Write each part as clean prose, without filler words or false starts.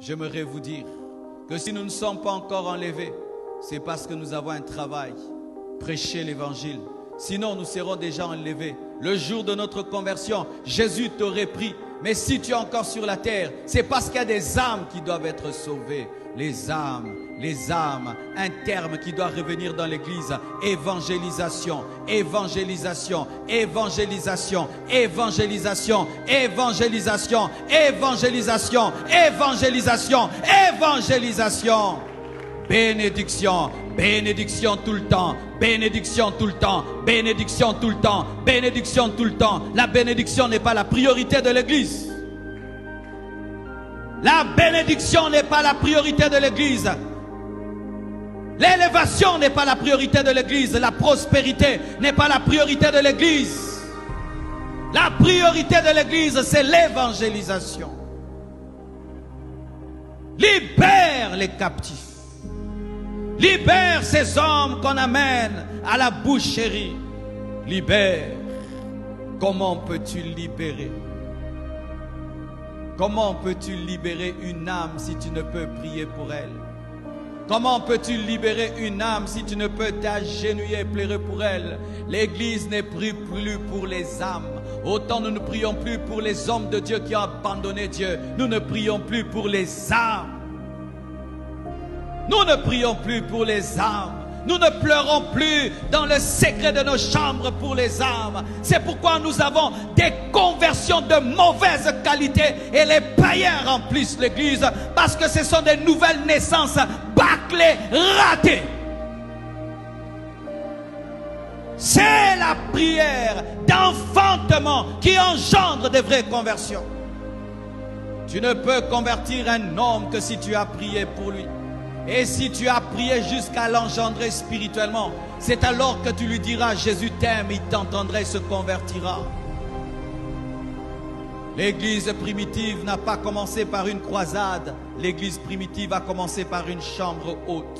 J'aimerais vous dire que si nous ne sommes pas encore enlevés, c'est parce que nous avons un travail. Prêcher l'évangile. Sinon, nous serons déjà enlevés. Le jour de notre conversion, Jésus t'aurait pris. Mais si tu es encore sur la terre, c'est parce qu'il y a des âmes qui doivent être sauvées. Les âmes, un terme qui doit revenir dans l'église. Évangélisation, évangélisation, évangélisation, évangélisation, évangélisation, évangélisation, évangélisation, évangélisation. Bénédiction, bénédiction tout le temps, bénédiction tout le temps, bénédiction tout le temps, bénédiction tout le temps. La bénédiction n'est pas la priorité de l'église. La bénédiction n'est pas la priorité de l'église. L'élévation n'est pas la priorité de l'église. La prospérité n'est pas la priorité de l'église. La priorité de l'église, c'est l'évangélisation. Libère les captifs. Libère ces hommes qu'on amène à la boucherie. Libère. Comment peux-tu libérer? Comment peux-tu libérer une âme si tu ne peux prier pour elle? Comment peux-tu libérer une âme si tu ne peux t'agenouiller et pleurer pour elle? L'église ne prie plus pour les âmes. Autant nous ne prions plus pour les hommes de Dieu qui ont abandonné Dieu. Nous ne prions plus pour les âmes. Nous ne prions plus pour les âmes. Nous ne pleurons plus dans le secret de nos chambres pour les âmes. C'est pourquoi nous avons des conversions de mauvaise qualité et les païens remplissent l'église parce que ce sont des nouvelles naissances bâclées, ratées. C'est la prière d'enfantement qui engendre des vraies conversions. Tu ne peux convertir un homme que si tu as prié pour lui. Et si tu as prié jusqu'à l'engendrer spirituellement, c'est alors que tu lui diras, Jésus t'aime, il t'entendra et se convertira. L'église primitive n'a pas commencé par une croisade. L'église primitive a commencé par une chambre haute.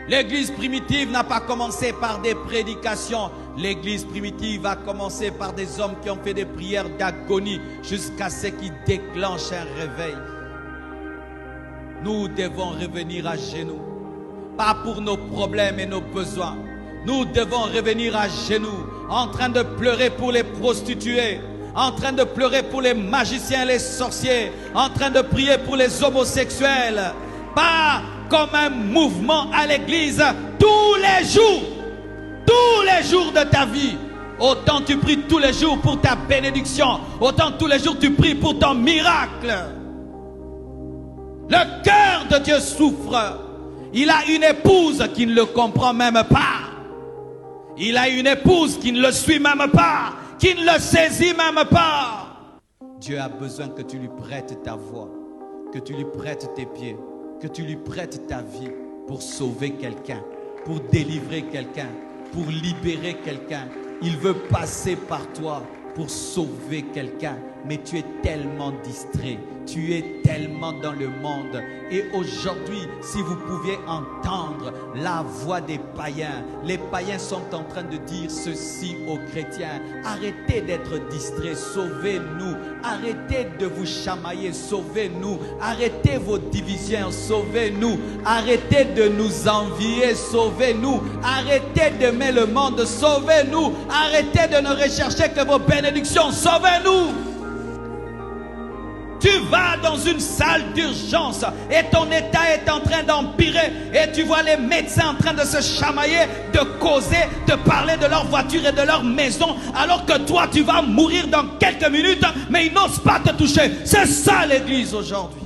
L'église primitive n'a pas commencé par des prédications. L'église primitive a commencé par des hommes qui ont fait des prières d'agonie jusqu'à ce qu'ils déclenchent un réveil. Nous devons revenir à genoux, pas pour nos problèmes et nos besoins. Nous devons revenir à genoux, en train de pleurer pour les prostituées, en train de pleurer pour les magiciens et les sorciers, en train de prier pour les homosexuels. Pas comme un mouvement à l'église tous les jours de ta vie. Autant tu pries tous les jours pour ta bénédiction, autant tous les jours tu pries pour ton miracle. Le cœur de Dieu souffre. Il a une épouse qui ne le comprend même pas. Il a une épouse qui ne le suit même pas, qui ne le saisit même pas. Dieu a besoin que tu lui prêtes ta voix, que tu lui prêtes tes pieds, que tu lui prêtes ta vie pour sauver quelqu'un, pour délivrer quelqu'un, pour libérer quelqu'un. Il veut passer par toi pour sauver quelqu'un, mais tu es tellement distrait, tu es tellement dans le monde. Et aujourd'hui, si vous pouviez entendre la voix des païens, les païens sont en train de dire ceci aux chrétiens: arrêtez d'être distraits, sauvez-nous, arrêtez de vous chamailler, sauvez-nous, arrêtez vos divisions, sauvez-nous, arrêtez de nous envier, sauvez-nous, arrêtez d'aimer le monde, sauvez-nous, arrêtez de ne rechercher que vos bénédictions, sauvez-nous. Tu vas dans une salle d'urgence et ton état est en train d'empirer et tu vois les médecins en train de se chamailler, de causer, de parler de leur voiture et de leur maison, alors que toi tu vas mourir dans quelques minutes, mais ils n'osent pas te toucher. C'est ça l'église aujourd'hui.